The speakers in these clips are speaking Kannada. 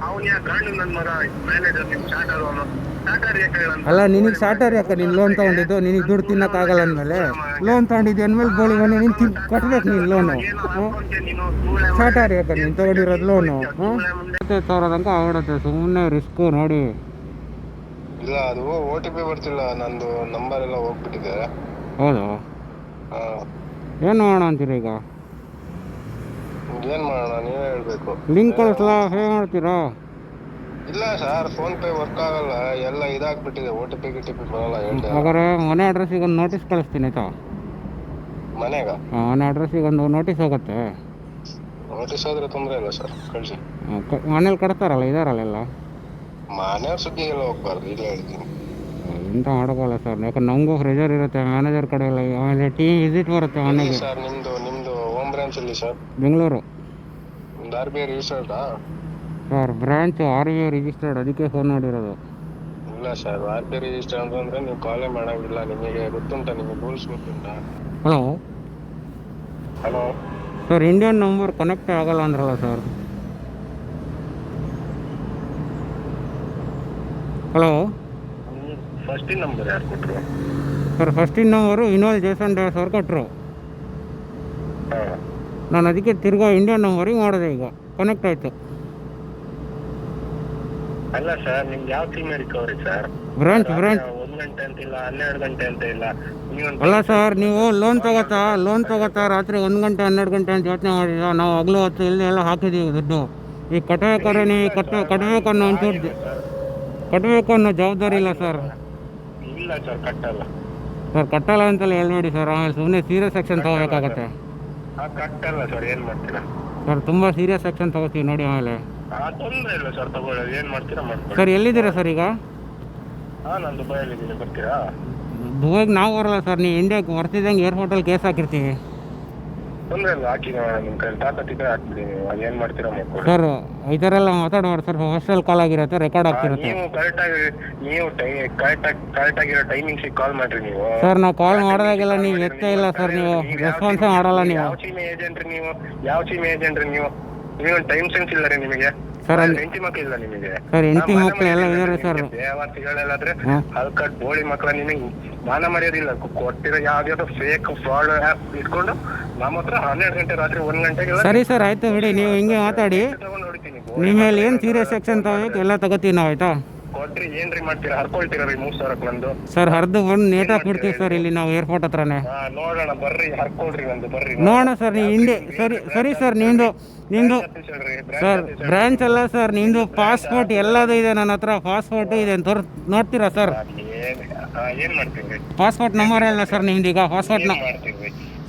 ಅವನ್ ಯಾ ಗಂಡು ನನ್ನ ಮಗ ಮ್ಯಾನೇಜರ್ ನಿಮ್ ಶಾಟರ್ ಅವನು ಶಾಟರ್ ಯಾಕೆ ಅಲ್ಲ ನಿನಗೆ ಶಾರ್ಟರ್ ಯಾಕೆ ನೀನು ಲೋನ್ ತೊಗೊಂಡಿದ್ದು? ನಿನಗೆ ದುಡ್ಡು ತಿನ್ನೋಕ್ಕಾಗಲ್ಲ ಅಂದಮೇಲೆ ಲೋನ್ ತೊಗೊಂಡಿದ್ದು ಅಂದಮೇಲೆ ಗೋಳಿ ಮನೆ ನೀನು ಕಟ್ಬೇಕು ನೀನು ಲೋನು. ಶಾರ್ಟರ್ ಯಾಕೆ ನೀನು ತೊಗೊಂಡಿರೋದು ಲೋನು? 50,000 ತನಕ ಆಗುತ್ತೆ, ಸುಮ್ಮನೆ ರಿಸ್ಕು ನೋಡಿ. ಇಲ್ಲ ಅದು OTP ಬರ್ತಿಲ್ಲ, ನಂದು ನಂಬರ್ ಎಲ್ಲ ಹೋಗ್ಬಿಟ್ಟಿದೆ. ಹೌದು, ಏನು ಮಾಡೋಣ ಅಂತೀರಿ ಈಗ? ಏನ್ ಮಾಡೋಣ ನೀವೇ ಹೇಳ್ಬೇಕು. ಲಿಂಕ್ ಕಳಿಸ್ಲಾ, ಪೇ ಮಾಡ್ತೀರಾ? ಇಲ್ಲ ಸರ್, ಫೋನ್ ಪೇ ವರ್ಕ್ ಆಗಲ್ಲ, ಎಲ್ಲ ಇದಾಗ್ಬಿಟ್ಟಿದೆ. OTP ಗಿಟಿಪಿ ಬರಲ್ಲ. ಹಾಗಾದ್ರೆ ಮನೆ ಅಡ್ರೆಸ್ಸಿಗೆ ಒಂದು ನೋಟಿಸ್ ಕಳಿಸ್ತೀನಿ ಆಯ್ತಾ? ಮನೆಗ ಮನೆ ಅಡ್ರೆಸ್ಸಿಗೆ ಒಂದು ನೋಟಿಸ್ ಹೋಗುತ್ತೆ. ನೋಟಿಸ್ ಆದ್ರೆ ತೊಂದರೆ ಇಲ್ಲ ಸರ್, ಕಳಿಸಿ. ಮನೇಲಿ ಕಟ್ತಾರಲ್ಲ, ಇದಾರಲ್ಲ ಎಲ್ಲ ಮನೆಯವ್ರ ಸುದ್ದಿಗೆಲ್ಲ ಹೋಗ್ಬಾರ್ದು, ಇಲ್ಲ ಹೇಳ್ತೀನಿ. ಎಂತ ಮಾಡೋಕ್ಕಲ್ಲ ಸರ್, ಯಾಕಂದ್ರೆ ನಮಗೂ ಪ್ರೆಷರ್ ಇರುತ್ತೆ ಮ್ಯಾನೇಜರ್ ಕಡೆ ಎಲ್ಲ. ಆಮೇಲೆ ಟೀಮ್ ವಿಸಿಟ್ ಬರುತ್ತೆ ಮನೆಗೆ. ಸರ್ ನಿಮ್ದು ಹೋಮ್ ಬ್ರಾಂಚ್ ಅಲ್ಲಿ ಸರ್? ಬೆಂಗಳೂರು. RBI ರಿಜಿಸ್ಟರ್ಡಾ ಸರ್? ಬ್ರಾಂಚ್ RBI ರಿಜಿಸ್ಟರ್ಡ್, ಅದಕ್ಕೆ ಫೋನ್ ಮಾಡಿರೋದು. ಇಲ್ಲ ಸರ್, RBI ರಿಜಿಸ್ಟರ್ ಅಂತಂದ್ರೆ ನೀವು ಕಾಲೇ ಮಾಡಂಗಿಲ್ಲ. ನಿಮಗೆ ಗೊತ್ತುಂಟಾ? ನಿಮಗೆ ರೂಲ್ಸ್ ಗೊತ್ತುಂಟಾ? Hello hello sir, Indian number connect ಆಗಲ್ಲ ಅಂದ್ರಲ್ಲ ಸರ್? ಹಲೋ ಫಸ್ಟಿನ ನಂಬರ್ ಯಾರು ಕೊಟ್ಟರು ಸರ್? ಫಸ್ಟಿನ ನಂಬರು ವಿನೋದ್ ಜೇಸನ್ ದಾಸ್ ಅವ್ರು ಕೊಟ್ಟರು. ನಾನು ಅದಕ್ಕೆ ತಿರ್ಗಾ ಇಂಡಿಯನ್ ನಂಬರಿಗೆ ಮಾಡಿದೆ, ಈಗ ಕನೆಕ್ಟ್ ಆಯಿತು. ಅಲ್ಲ ಸರ್, ನಿಮ್ಗೆ ಯಾವ ಟೀಮ್ ರಿಕವರಿ ಸರ್? ಬ್ರಾಂಚ್ 1 ಗಂಟೆ ಅಂತಿಲ್ಲ, 12 ಗಂಟೆ ಅಂತ ಇಲ್ಲ. ಅಲ್ಲ ಸರ್, ನೀವು ಲೋನ್ ತಗೋತಾ ರಾತ್ರಿ 1 ಗಂಟೆ 12 ಗಂಟೆ ಅಂತ ಯೋಚನೆ ಮಾಡಿದ. ನಾವು ಹಗಲು ಹೊತ್ತು ಇಲ್ಲದೆ ಎಲ್ಲ ಹಾಕಿದ್ದೀವಿ ದುಡ್ಡು. ಈಗ ಕಟ್ಟಬೇಕಾದ್ರೆ ನೀವು ಕಟ್ಟಬೇಕು ಅನ್ನೋ ಒಂಚೂರು ಕಟ್ಟಬೇಕು ಅನ್ನೋ ಜವಾಬ್ದಾರಿ ಇಲ್ಲ ಸರ್. ಇಲ್ಲ ಸರ್, ಕಟ್ಟಲ್ಲ ಸರ್. ಕಟ್ಟಲ್ಲ ಅಂತಲೇ ಹೇಳ್ಬೇಡಿ ಸರ್, ಆಮೇಲೆ ಸುಮ್ಮನೆ ಸೀರಿಯಸ್ ಆ್ಯಕ್ಷನ್ ತೊಗೋಬೇಕಾಗತ್ತೆ. ಕಟ್ಟಲ್ಲ ಸರ್, ಏನು ಮಾಡ್ತೀರಾ ಸರ್? ತುಂಬ ಸೀರಿಯಸ್ ಆ್ಯಕ್ಷನ್ ತೊಗೋತೀವಿ ನೋಡಿ ಆಮೇಲೆ. ತೊಂದರೆ ಇಲ್ಲ ಸರ್, ತಗೊಳ್ಳೋದು. ಏನು ಮಾಡ್ತೀರಾ ಮಾಡ್ಕೊಳ್ಳಿ. ಸರ್, ಎಲ್ಲಿದ್ದೀರಾ ಸರ್ ಈಗ? ನಾನು ದುಬೈಯಲ್ಲಿದ್ದೀನಿ, ಬರ್ತೀರಾ? ದುಬೈಗೆ ನಾವು ಬರಲ್ಲ ಸರ್, ನೀವು ಇಂಡಿಯಾಗೆ ಬರ್ತಿದ್ದಂಗೆ ಏರ್ಪೋರ್ಟಲ್ಲಿ ಕೇಸ್ ಹಾಕಿರ್ತೀವಿ. ತೊಂದರೆ ಇಲ್ಲ, ಹಾಕಿ. ನಿಮ್ಮ ಕೈ ತಾಕತ್ತಿದ್ರೆ ಹಾಕ್ಬಿಡಿ. ಅದೇನು ಮಾಡ್ತೀರಾ ಮಾಡ್ಕೊಳ್ಳಿ. ಸರ್, ಈ ಥರ ಎಲ್ಲ ಮಾತಾಡೋರು ಸರ್. ಹಾಸ್ಟೆಲ್ ಕಾಲ್ ಆಗಿರುತ್ತೆ, ರೆಕಾರ್ಡ್ ಆಗ್ತಿರುತ್ತೆ. ನೀವು ಕರೆಕ್ಟಾಗಿರೋ ಟೈಮಿಂಗ್ಸಿಗೆ ಕಾಲ್ ಮಾಡ್ರಿ ನೀವು. ಸರ್, ನಾವು ಕಾಲ್ ಮಾಡಿದಾಗೆಲ್ಲ ನೀವು ಎತ್ತೇ ಇಲ್ಲ ಸರ್, ನೀವು ರೆಸ್ಪಾನ್ಸೇ ಮಾಡಲ್ಲ ನೀವು. ಯಾವ ಸೀಮೆ ಏಜೆಂಟ್ರಿ ನೀವು ಒಂದು ಟೈಮ್ ಸೆನ್ಸ್ ಇಲ್ಲ ರೀ ನಿಮಗೆ ಸರ್? ಹೆಂಡತಿ ಮಕ್ಕಳಿಲ್ಲ ನಿಮಗೆ? ಸರ್, ಹೆಂಡತಿ ಮಕ್ಕಳು ಎಲ್ಲ ಇದಾರೆ ಸರ್. ದೇವತೆಗಳೆಲ್ಲಾದ್ರೆ ಹಲ್ಕಟ್ ಬೋಳಿ ಮಕ್ಕಳ ನಿಮಗೆ ಮಾನ ಮರ್ಯಾದಿಲ್ಲ. ಕೊಟ್ಟಿರೋ ಯಾವ್ದಾದ್ರು ಫೇಕ್ ಫ್ರಾಡ್ ಆ್ಯಪ್ ಇಟ್ಕೊಂಡು ನಮ್ಮ ಹತ್ರ 12 ಗಂಟೆ ರಾತ್ರಿ 1 ಗಂಟೆಗೆಲ್ಲ. ಸರಿ ಸರ್, ಆಯ್ತು ಬಿಡಿ, ನೀವು ಹಿಂಗೆ ಮಾತಾಡಿ. ನಿಮ್ಮ ಮೇಲೆ ಏನು ಸೀರಿಯಸ್ ಆ್ಯಕ್ಷನ್ ತಗೋಬೇಕು ಎಲ್ಲ ತಗೋತೀವಿ ನಾವು, ಆಯ್ತಾ? ಕೊಟ್ರಿ ಏನ್ರಿ ಮಾಡ್ತೀರಾ? ಹರ್ಕೊಳ್ತೀರ ರೀ 3,000 ನಂದು? ಸರ್, ಹರಿದು ಬಂದು ನೇಟಾಗಿ ಬಿಡ್ತೀವಿ ಸರ್, ಇಲ್ಲಿ ನಾವು ಏರ್ಪೋರ್ಟ್ ಹತ್ರನೇ. ನೋಡೋಣ ಬರ್ರಿ, ಹರ್ಕೊಳ್ರಿ ನಂದು, ಬರ್ರಿ ನೋಡೋಣ ಸರ್. ನೀವು ಇಂಡಿಯಾ ಸರಿ ಸರ್, ನಿಮ್ಮದು ಸರ್ ಬ್ರಾಂಚ್ ಅಲ್ಲ ಸರ್, ನಿಮ್ಮದು ಪಾಸ್ಪೋರ್ಟ್ ಎಲ್ಲದೂ ಇದೆ ನನ್ನ ಹತ್ರ. ಪಾಸ್ಪೋರ್ಟು ಇದೆ, ನೋಡ್ತೀರಾ ಸರ್? ಏನ್ ಮಾಡ್ತೀವಿ? ಪಾಸ್ಪೋರ್ಟ್ ನಂಬರ್ ಇಲ್ಲ ಸರ್ ನಿಮ್ದು? ಈಗ ಪಾಸ್ಪೋರ್ಟ್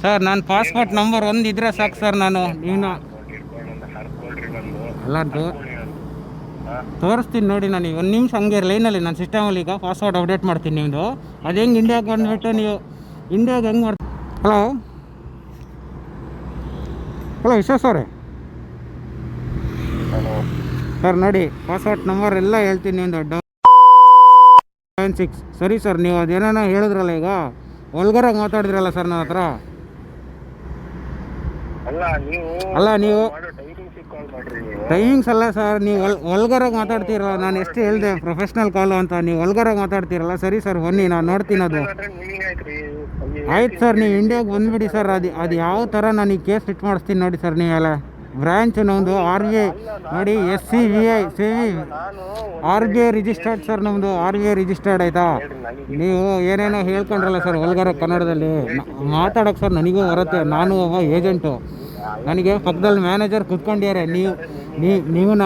ಸರ್, ನಾನು ಪಾಸ್ಪೋರ್ಟ್ ನಂಬರ್ 1 ಇದ್ರೆ ಸಾಕು ಸರ್. ನಾನು ನೀವು ಅಲ್ಲ ತೋರಿಸ್ತೀನಿ ನೋಡಿ. ನಾನು 1 ನಿಮಿಷ ಹಂಗೆ ಲೈನಲ್ಲಿ, ನಾನು ಸಿಸ್ಟಮಲ್ಲಿ ಈಗ ಪಾಸ್ವರ್ಡ್ ಅಪ್ಡೇಟ್ ಮಾಡ್ತೀನಿ ನಿಮ್ಮದು. ಅದು ಹೆಂಗೆ ಇಂಡಿಯಾಗೆ ಬಂದುಬಿಟ್ಟು ನೀವು ಇಂಡಿಯಾಗೆ ಹೆಂಗೆ ಮಾಡ್ತೀವಿ? ಹಲೋ ವಿಶ್ವಾಸ್ ಅವರೇ ಸರ್, ನೋಡಿ ಪಾಸ್ವರ್ಡ್ ನಂಬರ್ ಎಲ್ಲ ಹೇಳ್ತೀನಿ ನಿಮ್ಮದು 796. ಸರಿ ಸರ್, ನೀವು ಅದೇನೋ ಹೇಳಿದ್ರಲ್ಲ, ಈಗ ಒಲ್ಗರಾಗಿ ಮಾತಾಡಿದ್ರಲ್ಲ ಸರ್ ನನ್ನ ಹತ್ರ. ಅಲ್ಲ ನೀವು ಟೈಮಿಂಗ್ಸ್ ಅಲ್ಲ ಸರ್, ನೀವು ಒಲ್ಗರಾಗಿ ಮಾತಾಡ್ತೀರಲ್ಲ. ನಾನು ಎಷ್ಟು ಹೇಳಿದೆ ಪ್ರೊಫೆಷ್ನಲ್ ಕಾಲು ಅಂತ, ನೀವು ಒಲ್ಗರಾಗಿ ಮಾತಾಡ್ತೀರಲ್ಲ. ಸರಿ ಸರ್, ಬನ್ನಿ, ನಾನು ನೋಡ್ತೀನಿ ಅದು. ಆಯ್ತು ಸರ್, ನೀವು ಇಂಡಿಯಾಗೆ ಬಂದುಬಿಡಿ ಸರ್. ಅದು ಯಾವ ಥರ ನಾನು ಈ ಕೇಸ್ ಫಿಟ್ ಮಾಡಿಸ್ತೀನಿ ನೋಡಿ ಸರ್. ನೀವೆಲ್ಲ ಬ್ರಾಂಚ್ ನಮ್ಮದು RBI ನೋಡಿ, SCBI RBI ರಿಜಿಸ್ಟರ್ಡ್ ಸರ್, ನಮ್ಮದು RBI ರಿಜಿಸ್ಟರ್ಡ್, ಆಯಿತಾ? ನೀವು ಏನೇನೋ ಹೇಳ್ಕೊಂಡ್ರಲ್ಲ ಸರ್ ಒಲ್ಗರ ಕನ್ನಡದಲ್ಲಿ ಮಾತಾಡೋಕೆ ಸರ್, ನನಗೂ ಬರುತ್ತೆ. ನಾನು ಒಬ್ಬ ಏಜೆಂಟು, ನನಗೆ ಪಕ್ಕದಲ್ಲಿ ಮ್ಯಾನೇಜರ್ ಕುತ್ಕೊಂಡಿದ್ದಾರೆ. ನೀವನ್ನ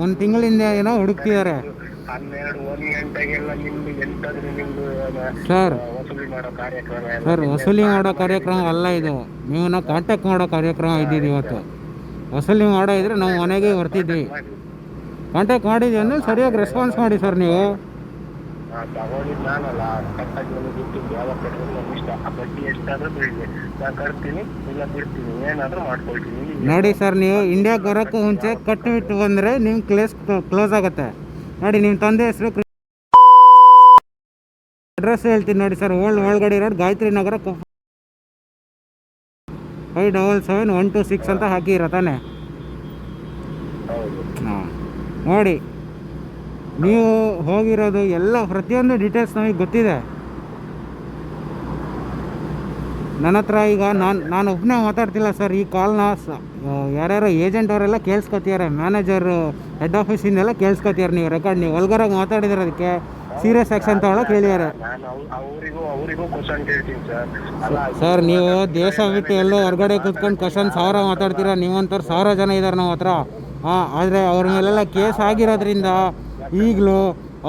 1 ತಿಂಗಳಿಂದ ಏನೋ ಹುಡುಕ್ತಿದ್ದಾರೆ ಸರ್. ವಸೂಲಿ ಮಾಡೋ ಕಾರ್ಯಕ್ರಮ ಅಲ್ಲ ಇದು, ನೀವನ್ನ ಕಾಂಟ್ಯಾಕ್ಟ್ ಮಾಡೋ ಕಾರ್ಯಕ್ರಮ ಇದ್ದಿದ್ದು. ಇವತ್ತು ವಸೂಲಿ ಮಾಡೋ ಇದ್ರೆ ನಾವು ಮನೆಗೆ ಬರ್ತಿದ್ವಿ. ಕಾಂಟ್ಯಾಕ್ಟ್ ಮಾಡಿದ್ವಿ ಅಂದರೆ ಸರಿಯಾಗಿ ರೆಸ್ಪಾನ್ಸ್ ಮಾಡಿ ಸರ್. ನೀವು ನೋಡಿ ಸರ್, ನೀವು ಇಂಡಿಯಾಗೆ ಬರೋಕ್ಕೂ ಮುಂಚೆ ಕಟ್ಟಿಬಿಟ್ಟು ಬಂದರೆ ನಿಮ್ಮ ಕೇಸ್ ಕ್ಲೋಸ್ ಆಗುತ್ತೆ. ನೋಡಿ, ನಿಮ್ಮ ತಂದೆ ಹೆಸರು, ಅಡ್ರೆಸ್ ಹೇಳ್ತೀನಿ ನೋಡಿ ಸರ್. ಒಳಗಡೆ ರೋಡ್, ಗಾಯತ್ರಿ ನಗರ, 577126 ಅಂತ ಹಾಕಿರೋ ತಾನೆ? ಹೌದು. ಹಾಂ ನೋಡಿ, ನೀವು ಹೋಗಿರೋದು ಎಲ್ಲ ಪ್ರತಿಯೊಂದು ಡೀಟೇಲ್ಸ್ ನಮಗೆ ಗೊತ್ತಿದೆ. ನನ್ನ ಹತ್ರ ಈಗ ನಾನು ಒಬ್ಬನೇ ಮಾತಾಡ್ತಿಲ್ಲ ಸರ್. ಈ ಕಾಲ್ನ ಯಾರ್ಯಾರೋ ಏಜೆಂಟ್ ಅವರೆಲ್ಲ ಕೇಳಿಸ್ಕೊತಿದ್ದಾರೆ, ಮ್ಯಾನೇಜರು ಹೆಡ್ ಆಫೀಸಿಂದೆಲ್ಲ ಕೇಳಿಸ್ಕೊತಿದ್ದಾರೆ. ನೀವು ರೆಕಾರ್ಡ್ ನೀವು ವಲ್ಗರಾಗಿ ಮಾತಾಡಿದಿರೋದಕ್ಕೆ ಸೀರಿಯಸ್ ಆ್ಯಕ್ಷನ್ ತಗೊಳಕ್ಕೆ ಹೇಳಿದ್ದಾರೆ. ನಾನು ಅವರಿಗೂ ಕ್ವಶನ್ ಕೇಳ್ತೀನಿ ಸರ್. ಅಲ್ಲ ಸರ್ ನೀವು ದೇಶ ಬಿಟ್ಟು ಎಲ್ಲೋ ಹೊರಗಡೆ ಕೂತ್ಕೊಂಡು ಕ್ವಶನ್ 1000 ಮಾತಾಡ್ತೀರಾ. ನೀವಂತವ್ರು 1000 ಜನ ಇದ್ದಾರೆ ನಮ್ಮ ಹತ್ರ. ಹಾಂ, ಆದರೆ ಅವ್ರ ಮೇಲೆಲ್ಲ ಕೇಸ್ ಆಗಿರೋದ್ರಿಂದ ಈಗಲೂ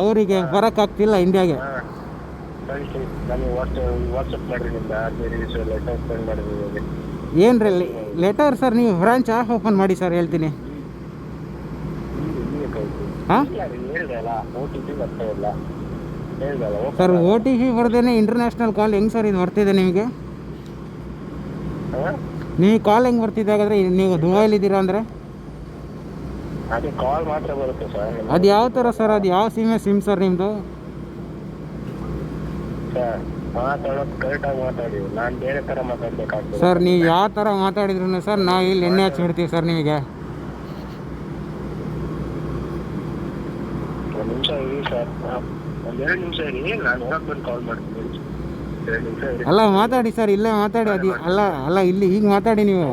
ಅವರಿಗೆ ಬರೋಕ್ಕಾಗ್ತಿಲ್ಲ ಇಂಡಿಯಾಗೆ. ನನಗೆ ವಾಟ್ಸಪ್ ಮಾಡಿರಿ ನಿಮ್ದು ಆರ್ಮಿ ಲೆಟರ್ ಸೆಂಡ್ ಮಾಡಿರಿ. ಏನು ರೀ ಲೆಟರ್ ಸರ್? ನೀವು ಬ್ರಾಂಚ್ ಓಪನ್ ಮಾಡಿ ಸರ್, ಹೇಳ್ತೀನಿ. ಹಾಂ ಸರ್, OTP ಬರ್ದೇನೆ ಇಂಟರ್ನ್ಯಾಷನಲ್ ಕಾಲ್ ಹೆಂಗೆ ಸರ್ ಇದು ಬರ್ತಿದೆ ನಿಮಗೆ? ನೀವು ಕಾಲ್ ಹೆಂಗೆ ಬರ್ತಿದೆ ಹಾಗಾದ್ರೆ? ನೀವು ದುಬೈಲಿದ್ದೀರಾ ಅಂದರೆ ಅದು ಕಾಲ್ ಮಾತ್ರ ಬರುತ್ತೆ ಸರ್. ಅದು ಯಾವ ಥರ ಸರ್? ಅದು ಯಾವ ಸಿಮ್ ಸರ್ ನಿಮ್ಮದು? ಸರ್ ಮಾತಾಡೋದು ಕರೆಕ್ಟಾಗಿ ಮಾತಾಡಿ, ನಾನು ಬೇರೆ ಥರ ಮಾತಾಡ್ಬೇಕಾಗ್ತದೆ ಸರ್. ನೀವು ಯಾವ ಥರ ಮಾತಾಡಿದ್ರು ಸರ್ ನಾವು ಇಲ್ಲಿ ಎಣ್ಣೆ ಹಚ್ಚಿಬಿಡ್ತೀವಿ ಸರ್ ನಿಮಗೆ. ಒಂದು ನಿಮಿಷ ಇರಿ ಸರ್, ಒಂದೆರಡು ನಿಮಿಷ ಇರಿ, ನಾನು ಹೊರಗೆ ಬಂದು ಕಾಲ್ ಮಾಡ್ತೀನಿ. 2 ನಿಮಿಷ ಇರಿ. ಅಲ್ಲ ಮಾತಾಡಿ ಸರ್, ಇಲ್ಲೇ ಮಾತಾಡಿ. ಅದು ಅಲ್ಲ ಇಲ್ಲಿ ಈಗ ಮಾತಾಡಿ ನೀವು.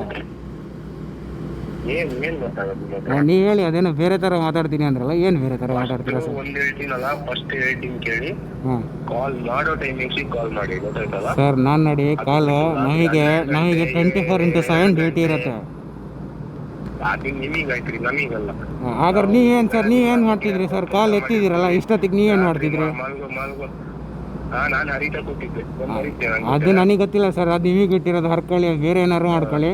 ಏನು ಮಾತಾಡೋದು? ನೀವು ಹೇಳಿ, ಅದೇನೋ ಬೇರೆ ಥರ ಮಾತಾಡ್ತೀನಿ ಅಂದ್ರಲ್ಲ, ಏನು ಬೇರೆ ಥರ ಮಾತಾಡ್ತೀರಾ ಸರ್? ಒಂದು ಹೇಳ್ತೀನಲ್ಲ, ಫಸ್ಟ್ ಹೇಳ್ತೀನಿ ಕೇಳಿ. ಹಾಂ, ಕಾಲ್ ಮಾಡೋ ಟೈಮಿಂಗ್ಸಿಗೆ ಕಾಲ್ ಮಾಡಿ, ಗೊತ್ತಾಯ್ತಲ್ಲ ಸರ್? ನಾನು ನೋಡಿ, ಕಾಲು ನಮಗೆ 24x7 ಡ್ಯೂಟಿ ಇರುತ್ತೆ. ಅದು ನಿಮಗೆ ಆಯ್ತು ರೀ, ನಮಗಲ್ಲ. ಹಾಗಾದ್ರೆ ನೀವೇನು ಸರ್, ನೀವೇನು ಮಾಡ್ತಿದ್ರಿ ಸರ್? ಕಾಲ್ ಎತ್ತಿದ್ದೀರಲ್ಲ, ಇಷ್ಟೊತ್ತಿಗೆ ನೀವೇನು ಮಾಡ್ತಿದ್ರಿ? ಮಲ್ಗು ನಾನು ಹರಿತಾ ಕೂತಿದ್ದೆ, ಅದು ನನಗೆ ಗೊತ್ತಿಲ್ಲ ಸರ್. ಅದು ನಿಮಗೆ ಬಿಟ್ಟಿರೋದು, ಹರ್ಕೊಳ್ಳಿ, ಬೇರೆ ಏನಾದ್ರು ಮಾಡ್ಕೊಳ್ಳಿ.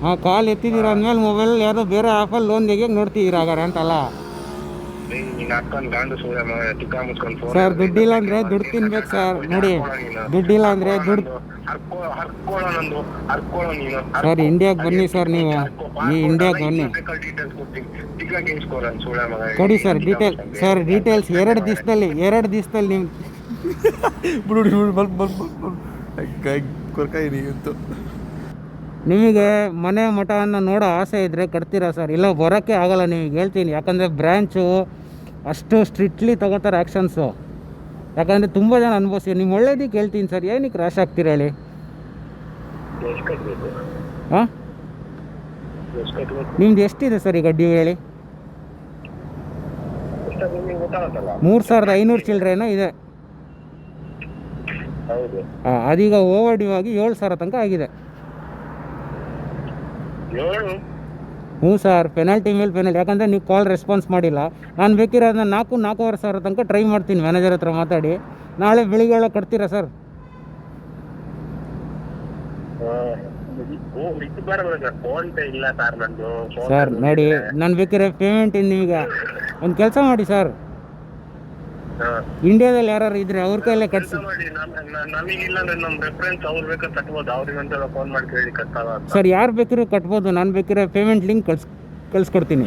ಹಾಂ, ಕಾಲ್ ಎತ್ತಿದ್ದೀರ ಅಂದಮೇಲೆ ಮೊಬೈಲ್ ಯಾವುದೋ ಬೇರೆ ಆ್ಯಪಲ್ಲಿ ಲೋನ್ ತೆಗಿಯೋಕೆ ನೋಡ್ತಿದ್ದೀರ ಹಾಗಾರೆ ಅಂತಲ್ಲ ಸರ್? ದುಡ್ಡಿಲ್ಲ ಅಂದರೆ ದುಡ್ಡು ತಿನ್ಬೇಕು ಸರ್. ನೋಡಿ, ದುಡ್ಡಿಲ್ಲ ಅಂದರೆ ದುಡ್ಡು. ಸರ್ ಇಂಡಿಯಾಗೆ ಬನ್ನಿ ಸರ್, ನೀವು ಇಂಡಿಯಾಗೆ ಬನ್ನಿ, ಕೊಡಿ ಸರ್ ಡೀಟೇಲ್. ಸರ್ ಡೀಟೇಲ್ಸ್ 2 ದಿವಸದಲ್ಲಿ ನೀವು ನಿಮಗೆ ಮನೆ ಮಠವನ್ನು ನೋಡೋ ಆಸೆ ಇದ್ದರೆ ಕಟ್ತೀರಾ ಸರ್? ಇಲ್ಲ ಬರೋಕ್ಕೆ ಆಗಲ್ಲ ನಿಮಗೆ, ಹೇಳ್ತೀನಿ. ಯಾಕಂದರೆ ಬ್ರ್ಯಾಂಚು ಅಷ್ಟು ಸ್ಟ್ರಿಕ್ಟ್ಲಿ ತಗೋತಾರೆ ಆ್ಯಕ್ಷನ್ಸು. ಯಾಕಂದರೆ ತುಂಬ ಜನ ಅನುಭವಿಸಿ. ನಿಮ್ಮ ಒಳ್ಳೇದಕ್ಕೆ ಹೇಳ್ತೀನಿ ಸರ್, ಏನಕ್ಕೆ ರಾಶ್ ಆಗ್ತೀರ ಹೇಳಿ? ಹಾಂ, ನಿಮ್ದು ಎಷ್ಟಿದೆ ಸರ್ ಈಗ ಡ್ಯೂ ಹೇಳಿ? 3500 ಚಿಲ್ಲರೆನೋ ಇದೆ. ಹಾಂ, ಅದೀಗ ಓವರ್ ಡ್ಯೂ ಆಗಿ 7000 ತನಕ ಆಗಿದೆ. ಹ್ಞೂ ಸರ್, ಪೆನಾಲ್ಟಿ ಮೇಲೆ ಪೆನಾಲ್ಟಿ. ಯಾಕಂದರೆ ನೀವು ಕಾಲ್ ರೆಸ್ಪಾನ್ಸ್ ಮಾಡಿಲ್ಲ. ನಾನು ಬೇಕಿರೋ ಅದನ್ನ 4,500 ಸಾವಿರ ತನಕ ಟ್ರೈ ಮಾಡ್ತೀನಿ ಮ್ಯಾನೇಜರ್ ಹತ್ರ ಮಾತಾಡಿ. ನಾಳೆ ಬೆಳಿಗ್ಗೆ ಎಲ್ಲ ಕಟ್ತೀರಾ ಸರ್? ಸರ್ ನೋಡಿ, ನಾನು ಬೇಕಿರೋ ಪೇಮೆಂಟ್ ನಿಮಗೆ ಒಂದು ಕೆಲಸ ಮಾಡಿ ಸರ್, ಇಂಡಿಯಾದಲ್ಲಿ ಯಾರು ಇದ್ರೆ ಅವ್ರ ಕೈಲೇ ಕಟ್ಸಿ. ಸರ್ ಯಾರು ಬೇಕಿರೋ ಕಟ್ಬೋದು, ನಾನು ಬೇಕಿರೋ ಪೇಮೆಂಟ್ ಲಿಂಕ್ ಕಳಿಸ್ಕೊಡ್ತೀನಿ.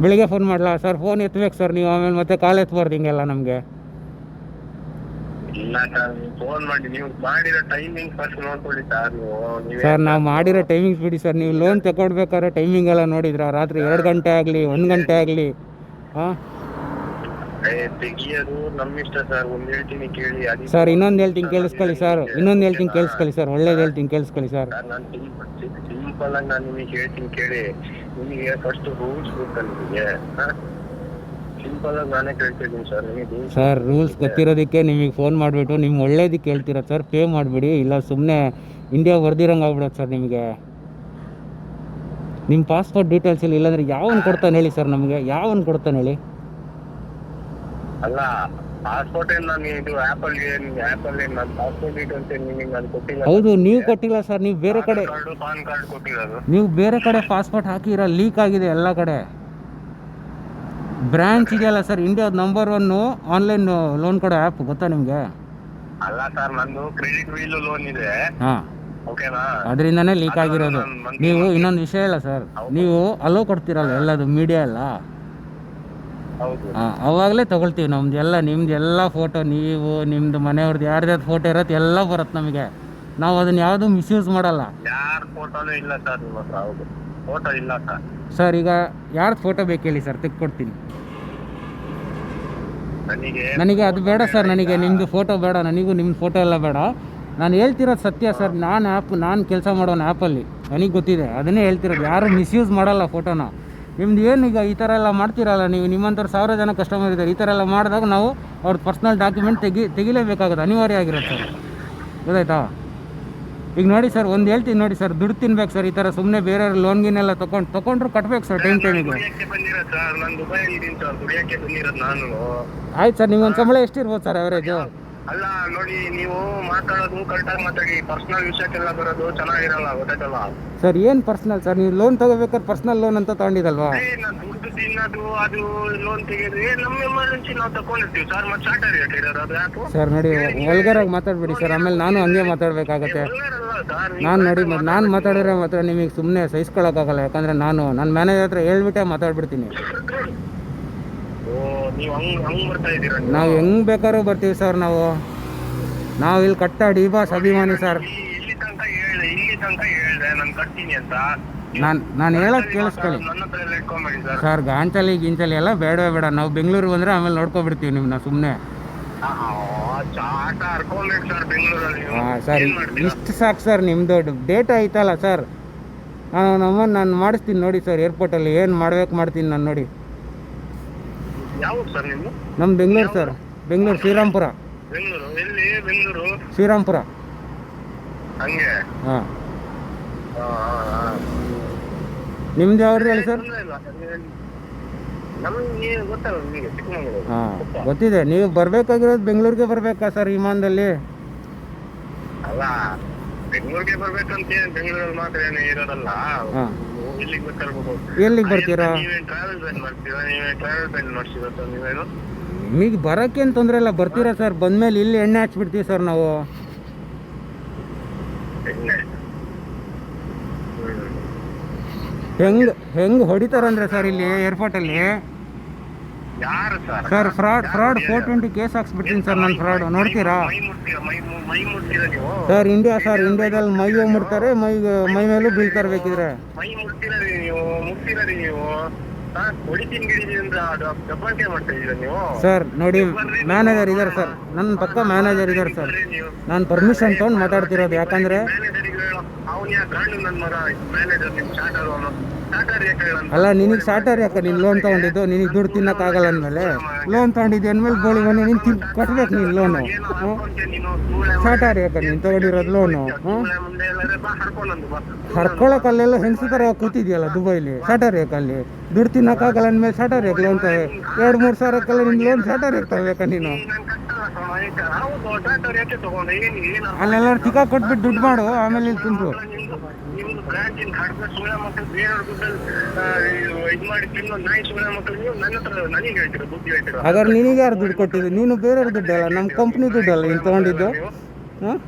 ಬೆಳಿಗ್ಗೆ ಫೋನ್ ಮಾಡಲಾ ಸರ್? ಫೋನ್ ಎತ್ತಬೇಕು ಸರ್ ನೀವು, ಆಮೇಲೆ ಮತ್ತೆ ಕಾಲ್ ಎತ್ತಬಾರ್ದು ಹಿಂಗೆಲ್ಲ ನಮಗೆ. ಸರ್ ನಾವು ಮಾಡಿರೋ ಟೈಮಿಂಗ್ಸ್ ಬಿಡಿ ಸರ್. ನೀವು ಲೋನ್ ತಗೊಡ್ಬೇಕಾದ್ರೆ ಟೈಮಿಂಗ್ ಎಲ್ಲ ನೋಡಿದ್ರಾ? ರಾತ್ರಿ 2 ಗಂಟೆ ಆಗಲಿ 1 ಗಂಟೆ ಆಗಲಿ? ಹಾಂ ಸರ್, ಇನ್ನೊಂದು ಹೇಳ್ತೀನಿ ಕೇಳಿಸ್ಕೊಳ್ಳಿ ಸರ್, ಒಳ್ಳೇದು ಹೇಳ್ತೀನಿ ಕೇಳಿಸ್ಕೊಳ್ಳಿ ಸರ್. ಸಿಂಪಲ್ ಆಗಿ ನಾನು ನಿಮಗೆ ಹೇಳ್ತೀನಿ ಕೇಳಿ. ನಿಮಗೆ ಫಸ್ಟ್ ರೂಲ್ಸ್ ಗೊತ್ತಲ್ಲ ನಿಮಗೆ? ಸಿಂಪಲ್ ಆಗಿ ನಾನೇ ಕೇಳ್ತಿದ್ದೀನಿ ಸರ್ ನಿಮಗೆ. ಸರ್ ರೂಲ್ಸ್ ಗೊತ್ತಿರೋದಕ್ಕೆ ನಿಮಗೆ ಫೋನ್ ಮಾಡಿಬಿಟ್ಟು ನಿಮ್ಮ ಒಳ್ಳೇದಕ್ಕೆ ಹೇಳ್ತೀರಾ ಸರ್. ಪೇ ಮಾಡಿಬಿಡಿ, ಇಲ್ಲ ಸುಮ್ಮನೆ ಇಂಡಿಯಾ ಬರ್ದಿರಂಗೆ ಆಗ್ಬಿಡೋದು ಸರ್ ನಿಮಗೆ. ನಿಮ್ಮ ಪಾಸ್ಪೋರ್ಟ್ ಡೀಟೇಲ್ಸ್ ಇಲ್ಲಾಂದರೆ ಯಾವನು ಕೊಡ್ತಾನೆ ಹೇಳಿ ಸರ್? ನಮಗೆ ಯಾವನು ಕೊಡ್ತಾನೆ ಹೇಳಿ? ಅಲ್ಲ, ಪಾಸ್ಪೋರ್ಟ್ ಏನು ನಾನು ಇದು ಆ್ಯಪಲ್ಲಿ ನನ್ನ ಪಾಸ್ಪೋರ್ಟ್ ಡೀಟೇಲ್ಸ್ ಏನು ನಿಮಗೆ ನಾನು ಕೊಟ್ಟಿಲ್ಲ. ಹೌದು, ನೀವು ಕೊಟ್ಟಿಲ್ಲ ಸರ್. ನೀವು ಬೇರೆ ಕಡೆ ಪಾನ್ ಕಾರ್ಡ್ ಕೊಟ್ಟಿರೋದು. ನೀವು ಬೇರೆ ಕಡೆ ಪಾಸ್ಪೋರ್ಟ್ ಹಾಕಿರೋ ಲೀಕ್ ಆಗಿದೆ ಎಲ್ಲ ಕಡೆ. ಬ್ರಾಂಚ್ ಇದೆಯಲ್ಲ ಸರ್, ಇಂಡಿಯಾದ ನಂಬರ್ 1 ಆನ್ಲೈನ್ ಲೋನ್ ಕೊಡೋ ಆ್ಯಪ್, ಗೊತ್ತಾ ನಿಮಗೆ? ಅಲ್ಲ ಸರ್, ನಂದು ಕ್ರೆಡಿಟ್ ವೀಲ್ ಲೋನ್ ಇದೆ. ಹಾಂ, ಓಕೆನಾ? ಅದರಿಂದನೇ ಲೀಕ್ ಆಗಿರೋದು. ನೀವು ಇನ್ನೊಂದು ವಿಷಯ ಇಲ್ಲ ಸರ್, ನೀವು ಅಲೋ ಕೊಡ್ತೀರಲ್ಲ ಎಲ್ಲದು ಮೀಡಿಯಾ ಎಲ್ಲ, ಹೌದು. ಅವಾಗಲೇ ತೊಗೊಳ್ತೀವಿ ನಮ್ದು ಎಲ್ಲ ನಿಮ್ದು ಎಲ್ಲ ಫೋಟೋ, ನೀವು ನಿಮ್ಮದು ಮನೆಯವ್ರದ್ದು ಯಾರ್ದಾದ್ರು ಫೋಟೋ ಇರತ್ತೆ ಎಲ್ಲ ಬರುತ್ತೆ ನಮಗೆ. ನಾವು ಅದನ್ನು ಯಾವುದೂ ಮಿಸ್ಯೂಸ್ ಮಾಡಲ್ಲ ಯಾರ ಫೋಟೋನು ಇಲ್ಲ ಸರ್ ನಿಮ್ಮ ಹತ್ರ? ಹೌದು, ಫೋಟೋ ಇಲ್ಲ ಸರ್. ಸರ್ ಈಗ ಯಾರ್ದು ಫೋಟೋ ಬೇಕು ಹೇಳಿ ಸರ್, ತೆಗೆದುಕೊಡ್ತೀನಿ. ನನಗೆ ಅದು ಬೇಡ ಸರ್, ನನಗೆ ನಿಮ್ಮದು ಫೋಟೋ ಬೇಡ, ನನಗೂ ನಿಮ್ಮ ಫೋಟೋ ಎಲ್ಲ ಬೇಡ. ನಾನು ಹೇಳ್ತಿರೋದು ಸತ್ಯ ಸರ್. ನಾನು ಕೆಲಸ ಮಾಡೋನು ಆ್ಯಪಲ್ಲಿ, ನನಗೆ ಗೊತ್ತಿದೆ, ಅದನ್ನೇ ಹೇಳ್ತಿರೋದು. ಯಾರು ಮಿಸ್ಯೂಸ್ ಮಾಡಲ್ಲ ಫೋಟೋನ. ನಿಮ್ದು ಏನು ಈಗ ಈ ಥರ ಎಲ್ಲ ಮಾಡ್ತಿರಲ್ಲ ನೀವು, ನಿಮ್ಮಂಥವ್ರು 1000 ಜನ ಕಸ್ಟಮರ್ ಇದ್ದಾರೆ. ಈ ಥರ ಎಲ್ಲ ಮಾಡಿದಾಗ ನಾವು ಅವ್ರ ಪರ್ಸ್ನಲ್ ಡಾಕ್ಯುಮೆಂಟ್ ತೆಗಿಲೇಬೇಕಾಗುತ್ತೆ, ಅನಿವಾರ್ಯ ಆಗಿರುತ್ತೆ ಸರ್. ಗೊತ್ತಾಯ್ತಾ? ಈಗ ನೋಡಿ ಸರ್, ಒಂದು ಹೇಳ್ತೀನಿ ನೋಡಿ ಸರ್, ದುಡ್ಡು ತಿನ್ಬೇಕು ಸರ್. ಈ ಥರ ಸುಮ್ಮನೆ ಬೇರೆ ಲೋನ್ಗಿನೆಲ್ಲ ತೊಗೊಂಡ್ರು ಕಟ್ಬೇಕು ಸರ್ ಟೈಮಿಗೆ. ಆಯ್ತು ಸರ್, ನಿಮ್ಗೊಂದು ಸಂಬಳ ಎಷ್ಟಿರ್ಬೋದು ಸರ್ ಅವರೇಜು? ಅಲ್ಲ ನೋಡಿ, ನೀವು ಮಾತಾಡೋದು ಕರೆಕ್ಟಾಗಿ ಮಾತಾಡಿ. ಪರ್ಸನಲ್ ವಿಷಯಕ್ಕೆಲ್ಲ ಬರೋದು ಚೆನ್ನಾಗಿರಲ್ಲ, ಗೊತ್ತಾಯ್ತಲ್ಲ ಸರ್. ಏನು ಪರ್ಸನಲ್ ಸರ್? ನೀವು ಲೋನ್ ತಗೋಬೇಕಾದ್ರೆ ಪರ್ಸನಲ್ ಲೋನ್ ಅಂತ ತಗೊಂಡಿದ್ದಲ್ವಾ? ದುಡ್ಡು ತಿನ್ನೋದು, ಅದು ಲೋನ್ ತೆಗೆದು ನಮ್ಮ ಎಮರ್ಜೆನ್ಸಿ ನಾವು ತಗೊಂಡಿರ್ತೀವಿ ಸರ್. ಮತ್ತೆ ಚಾರ್ಟರ್ ರೇಟ್ ಇರೋದು ಅದು ಯಾಕೆ ಸರ್? ನೋಡಿ, ವಲ್ಗರಾಗಿ ಮಾತಾಡ್ಬೇಡಿ ಸರ್, ಆಮೇಲೆ ನಾನು ಹಂಗೆ ಮಾತಾಡಬೇಕಾಗತ್ತೆ. ನಾನು ನೋಡಿ, ನಾನು ಮಾತಾಡಿದ್ರೆ ಮಾತ್ರ ನಿಮಗೆ ಸುಮ್ಮನೆ ಸಹಿಸ್ಕೊಳ್ಳೋಕ್ಕಾಗಲ್ಲ. ಯಾಕಂದರೆ ನನ್ನ ಮ್ಯಾನೇಜರ್ ಹತ್ರ ಹೇಳ್ಬಿಟ್ಟೆ ಮಾತಾಡ್ಬಿಡ್ತೀನಿ. ನಾವು ಹೆಂಗೆ ಬೇಕಾದ್ರೂ ಬರ್ತೀವಿ ಸರ್. ನಾವು ಇಲ್ಲಿ ಕಟ್ಟ ಡಿ ಬಾಸ್ ಅಭಿಮಾನಿ ಸರ್. ನಾನು ಹೇಳೋದು ಕೇಳಿಸ್ಕೊಳ್ಳಿ ಸರ್. ಗಾಂಚಲಿ ಗಿಂಚಲಿ ಎಲ್ಲ ಬೇಡ. ನಾವು ಬೆಂಗಳೂರು ಬಂದರೆ ಆಮೇಲೆ ನೋಡ್ಕೊಬಿಡ್ತೀವಿ ನಿಮ್ಮನ್ನ ಸುಮ್ಮನೆ. ಹಾಂ ಸರ್, ಇಷ್ಟು ಸಾಕು ಸರ್. ನಿಮ್ಮದು ಡೇಟಾ ಐತಲ್ಲ ಸರ್, ನಾನು ಮಾಡಿಸ್ತೀನಿ ನೋಡಿ ಸರ್. ಏರ್ಪೋರ್ಟಲ್ಲಿ ಏನು ಮಾಡ್ತೀನಿ ನಾನು ನೋಡಿ. ನಮ್ಮ ಬೆಂಗಳೂರು ಸರ್, ಬೆಂಗಳೂರು ಶ್ರೀರಾಮ್ಪುರ. ಶ್ರೀರಾಮ್ಪುರ. ಹಾಂ, ನಿಮ್ದು ಯಾವ್ದು ಹೇಳಿ ಸರ್? ಹಾಂ, ಗೊತ್ತಿದೆ. ನೀವು ಬರಬೇಕಾಗಿರೋದು ಬೆಂಗಳೂರಿಗೆ ಬರಬೇಕಾ ಸರ್ ವಿಮಾನದಲ್ಲಿ? ಅಲ್ಲ, ಬೆಂಗಳೂರಿಗೆ ಬರ್ಬೇಕಂತ ಬೆಂಗಳೂರಲ್ಲಿ ಮಾತ್ರ ಏನು ಇರೋದಲ್ಲ. ಹಾಂ, ಎಲ್ಲಿಗೆ ಬರ್ತೀರಾ? ನಿಮಗೆ ಬರೋಕ್ಕೇನು ತೊಂದರೆ ಇಲ್ಲ, ಬರ್ತೀರಾ ಸರ್. ಬಂದಮೇಲೆ ಇಲ್ಲಿ ಎಣ್ಣೆ ಹಚ್ಬಿಡ್ತೀವಿ ಸರ್ ನಾವು. ಹೆಂಗೆ ಹೊಡಿತಾರಂದ್ರೆ ಸರ್ ಇಲ್ಲಿ ಏರ್ಪೋರ್ಟಲ್ಲಿ ಸರ್, ಫ್ರಾಡ್ 420 ಕೇಸ್ ಹಾಕ್ಸ್ಬಿಡ್ತೀನಿ ಸರ್ ನಾನು. ಫ್ರಾಡ್ ನೋಡ್ತೀರಾ ಸರ್? ಇಂಡಿಯಾದಲ್ಲಿ ಮೈ ಮುಡ್ತಾರೆ, ಮೈ ಮೇಲೂ ಬೀಳ್ತಾರೆ ಬೇಕಿದ್ರೆ. ಸರ್ ನೋಡಿ, ಮ್ಯಾನೇಜರ್ ಇದ್ದಾರೆ ಸರ್, ನನ್ನ ಪಕ್ಕ ಮ್ಯಾನೇಜರ್ ಇದ್ದಾರೆ ಸರ್. ನಾನು ಪರ್ಮಿಷನ್ ತೊಗೊಂಡು ಮಾತಾಡ್ತಿರೋದು. ಯಾಕಂದರೆ ಅಲ್ಲ, ನಿನಗೆ ಶಾರ್ಟರ್ ಯಾಕೆ? ನೀನು ಲೋನ್ ತೊಗೊಂಡಿದ್ದು, ನಿನಗೆ ದುಡ್ಡು ತಿನ್ನೋಕ್ಕಾಗಲ್ಲ ಅಂದಮೇಲೆ ಲೋನ್ ತೊಗೊಂಡಿದ್ದು ಅಂದಮೇಲೆ ಗೋಳಿ ಬನ್ನಿ ನೀನು ಕಟ್ಬೇಕು. ನೀನು ಲೋನು ಶಾರ್ಟರ್ ಯಾಕೆ ನೀನು ತೊಗೊಂಡಿರೋದು ಲೋನು? ಹರ್ಕೊಳಕ್ಕೆ ಅಲ್ಲೆಲ್ಲ ಹೆಂಗಸ ಥರ ಕೂತಿದ್ಯಲ್ಲ ದುಬೈಲಿ. ಶಾರ್ಟರ್ ಯಾಕೆ ಅಲ್ಲಿ? ದುಡ್ಡು ತಿನ್ನೋಕ್ಕಾಗಲ್ಲ ಅಂದಮೇಲೆ ಶಾರ್ಟರ್ ಯಾಕೆ ಲೋನ್ ತಗೋ? 2-3 ಸಾವಿರಕ್ಕೆಲ್ಲ ನಿನ್ನ ಲೋನ್ ಶಾರ್ಟರ್ ಯಾಕೆ ತಗೋಬೇಕಾ ನೀನು? ಅಲ್ಲೆಲ್ಲ ಟಿಕಾ ಕೊಟ್ಬಿಟ್ಟು ದುಡ್ಡು ಮಾಡು, ಆಮೇಲೆ ಇಲ್ಲಿ ತಿಂದು. ಹಾಗಾದ್ರೆ ನಿನಗೆ ಯಾರು ದುಡ್ಡು ಕೊಟ್ಟಿದ್ದು? ನೀನು ಬೇರೆಯವ್ರ ದುಡ್ಡಲ್ಲ, ನಮ್ಮ ಕಂಪ್ನಿ ದುಡ್ಡಲ್ಲ ನೀನು ತೊಗೊಂಡಿದ್ದು. ಹಾಂ,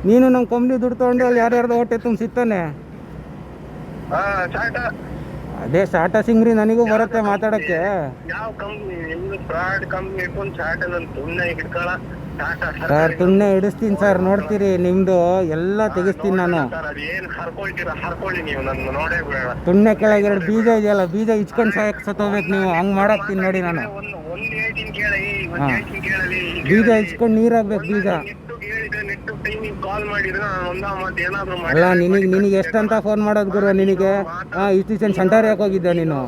ನೀನು ನಮ್ಮ ಕಂಪ್ನಿ ದುಡ್ಡು ತೊಗೊಂಡು ಅಲ್ಲಿ ಯಾರ್ಯಾರ್ದು ಹೊಟ್ಟೆ ತುಂಬಿಸಿತ್ತಾನೆ. ಅದೇ ಶಾಟ ಸಿಂಗ್ರಿ ನನಗೂ ಬರುತ್ತೆ ಮಾತಾಡೋಕ್ಕೆ. ಸರ್ ತುಣ್ಣೆ ಹಿಡಿಸ್ತೀನಿ ಸರ್, ನೋಡ್ತೀರಿ ನಿಮ್ಮದು ಎಲ್ಲ ತೆಗಿಸ್ತೀನಿ ನಾನು. ತುಣ್ಣೆ ಕೆಳಗೆ 2 ಬೀಜ ಇದೆಯಲ್ಲ, ಬೀಜ ಇಚ್ಕೊಂಡು ಸತ್ತೋಗ್ಬೇಕು ನೀವು. ಹಂಗೆ ಮಾಡಾಕ್ತೀನಿ ನೋಡಿ ನಾನು. ಹಾಂ, ಬೀಜ ಇಚ್ಕೊಂಡು ನೀರಾಗ್ಬೇಕು ಬೀಜ. ಅಲ್ಲ, ನಿನಗೆ ಎಷ್ಟಂತ ಫೋನ್ ಮಾಡೋದು ಗುರು ನಿನಗೆ? ಹಾಂ, ಇಷ್ಟು ದಿವಸ ಸೆಂಟರ್ ಯಾಕೆ ಹೋಗಿದ್ದೆ ನೀನು?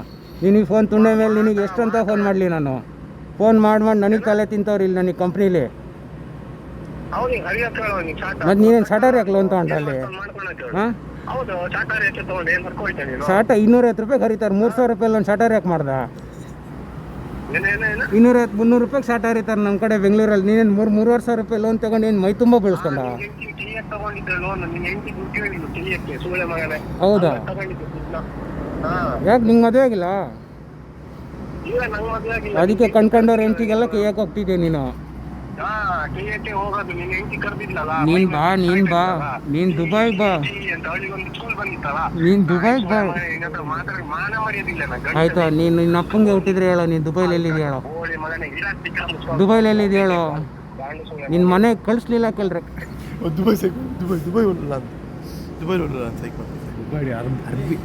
ನಿನಗೆ ಫೋನ್ ತುಣ್ಣೆ ಮೇಲೆ ನಿನಗೆ ಎಷ್ಟಂತ ಫೋನ್ ಮಾಡಲಿ ನಾನು? ಫೋನ್ ಮಾಡಿ ನನಗೆ ತಲೆ ತಿಂತವ್ರು ಇಲ್ಲಿ ನನಗೆ ಕಂಪ್ನೀಲಿ. ಮತ್ತು ನೀನೇನು ಶಾರ್ಟರ್ ಯಾಕೆ ಲೋನ್ ತೊಗೊಂಡ ಅಲ್ಲಿ? ಹಾಂ, ಶಾರ್ಟ 250 ರೂಪಾಯಿ ಕರೀತಾರೆ. 3,000 ರೂಪಾಯಿ ಲೋನ್ ಶಾರ್ಟರ್ ಯಾಕೆ ಮಾಡ್ದ? 250-300 ರೂಪಾಯಿಗೆ ಶಾರ್ಟ್ ಹರಿತಾರೆ ನಮ್ಮ ಕಡೆ ಬೆಂಗಳೂರಲ್ಲಿ. ನೀನೇನು 3,000-3,500 ರೂಪಾಯಿ ಲೋನ್ ತೊಗೊಂಡು ಏನು ಮೈ ತುಂಬ ಬೆಳೆಸ್ಕೊಂಡ? ಹೌದಾ? ಯಾಕೆ ನಿಂಗೆ ಮದುವೆ ಆಗಿಲ್ಲ? ಅದಕ್ಕೆ ಕಣ್ಕೊಂಡವ್ರ ಹೆಂಡತಿಗೆಲ್ಲ ಕೈಯಕ್ಕೆ ಹೋಗ್ತಿದ್ದೆ ನೀನು. ಹಾ ಕೆ ಹೋಗೋದು ನೀನ್ ಹೆಂಡತಿ ಕರ್ದಿದ್ಲಲ್ಲ ನೀನ್ ಬಾ ನೀನ್ ದುಬೈ ಬಾ ಅಂತ ಅವಳಿಗೊಂದು ಸ್ಕೂಲ್ ಬಂದಿತ್ತಲ್ಲ ನೀನ್ ದುಬೈಗೆ ಬಾ. ಮಾತಾಡಿ ಮಾನ ಮರ್ಯಾದಿಲ್ಲ ನಂಗೆ ಆಯ್ತಾ ನೀನು ನಿನ್ನ ಅಪ್ಪಂಗೆ ಹುಟ್ಟಿದ್ರೆ ಹೇಳೋ, ನೀನು ದುಬೈಲಿ ಎಲ್ಲಿದೆ ಹೇಳೋ, ಬೋಳಿ ಮಗನೇ ಇಲ್ಲ ದುಬೈಲಿ ಎಲ್ಲಿದೆ ಹೇಳೋ, ನಿನ್ನ ಮನೆಗೆ ಕಳಿಸ್ಲಿಲ್ಲ ಕೇಳ್ರೆ. ದುಬೈ ಉಂಟಲ್ಲ ಅಂತ ದುಬೈ ಉಂಟಲ್ಲ ಅಂತ ದುಬೈ ಅರಬಿ